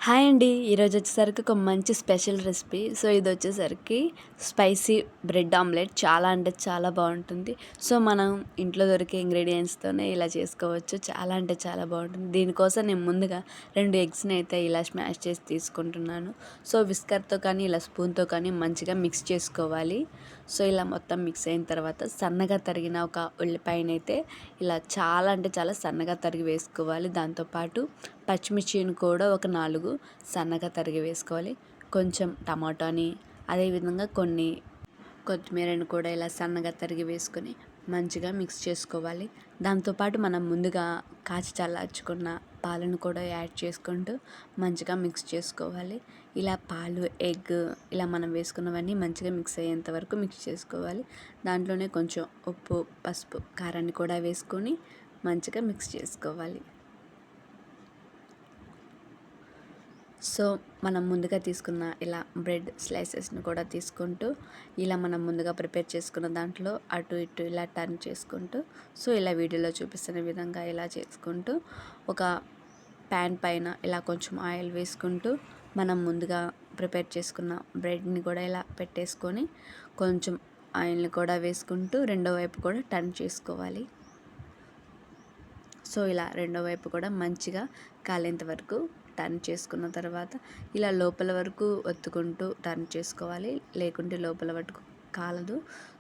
Hi అండి. ఈరోజు వచ్చేసరికి ఒక మంచి స్పెషల్ రెసిపీ. సో, ఇది వచ్చేసరికి స్పైసీ బ్రెడ్ ఆమ్లెట్. చాలా అంటే చాలా బాగుంటుంది. సో, మనం ఇంట్లో దొరికే ఇంగ్రీడియంట్స్తోనే ఇలా చేసుకోవచ్చు. చాలా అంటే చాలా బాగుంటుంది. దీనికోసం నేను ముందుగా 2 ఎగ్స్‌ని అయితే ఇలా స్మాష్ చేసి తీసుకుంటున్నాను. సో, విస్కర్‌తో కానీ ఇలా స్పూన్‌తో కానీ మంచిగా మిక్స్ చేసుకోవాలి. సో, ఇలా మొత్తం మిక్స్ అయిన తర్వాత సన్నగా తరిగిన ఒక ఉల్లిపాయనైతే ఇలా చాలా అంటే చాలా సన్నగా తరిగి వేసుకోవాలి. దాంతోపాటు పచ్చిమిర్చిని కూడా ఒక 4 సన్నగా తరిగి వేసుకోవాలి. కొంచెం టమాటాని, అదేవిధంగా కొన్ని కొత్తిమీరని కూడా ఇలా సన్నగా తరిగి వేసుకొని మంచిగా మిక్స్ చేసుకోవాలి. దాంతోపాటు మనం ముందుగా కాచి చల్లార్చుకున్న పాలను కూడా యాడ్ చేసుకుంటూ మంచిగా మిక్స్ చేసుకోవాలి. ఇలా పాలు, ఎగ్ ఇలా మనం వేసుకున్నవన్నీ మంచిగా మిక్స్ అయ్యేంత వరకు మిక్స్ చేసుకోవాలి. దాంట్లోనే కొంచెం ఉప్పు, పసుపు, కారాన్ని కూడా వేసుకొని మంచిగా మిక్స్ చేసుకోవాలి. సో, మనం ముందుగా తీసుకున్న ఇలా బ్రెడ్ స్లైసెస్‌ని కూడా తీసుకుంటూ, ఇలా మనం ముందుగా ప్రిపేర్ చేసుకున్న దాంట్లో అటు ఇటు ఇలా టర్న్ చేసుకుంటూ, సో, ఇలా వీడియోలో చూపిస్తున్న విధంగా ఇలా చేసుకుంటూ, ఒక ప్యాన్ పైన ఇలా కొంచెం ఆయిల్ వేసుకుంటూ, మనం ముందుగా ప్రిపేర్ చేసుకున్న బ్రెడ్‌ని కూడా ఇలా పెట్టేసుకొని, కొంచెం ఆయిల్‌ని కూడా వేసుకుంటూ, రెండో వైపు కూడా టర్న్ చేసుకోవాలి. సో, ఇలా రెండో వైపు కూడా మంచిగా కాలేంత వరకు టర్న్ చేసుకున్న తర్వాత ఇలా లోపల వరకు ఒత్తుకుంటూ టర్న్ చేసుకోవాలి. లేకుంటే లోపల వరకు కాలదు.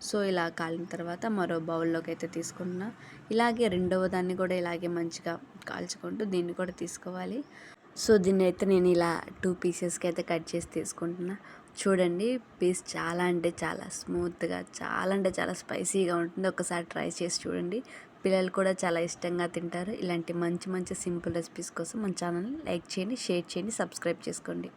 సో, ఇలా కాలిన తర్వాత మరో బౌల్లోకి అయితే తీసుకున్నా. ఇలాగే రెండవ దాన్ని కూడా ఇలాగే మంచిగా కాల్చుకుంటూ దీన్ని కూడా తీసుకోవాలి. సో, దీన్నైతే నేను ఇలా 2 పీసెస్‌కి అయితే కట్ చేసి తీసుకుంటున్నా. చూడండి, పీస్ చాలా అంటే చాలా స్మూత్‌గా, చాలా అంటే చాలా స్పైసీగా ఉంటుంది. ఒకసారి ట్రై చేసి చూడండి. పిల్లలు కూడా చాలా ఇష్టంగా తింటారు. ఇలాంటి మంచి మంచి సింపుల్ రెసిపీస్ కోసం మన ఛానల్ని లైక్ చేయండి, షేర్ చేయండి, సబ్స్క్రైబ్ చేసుకోండి.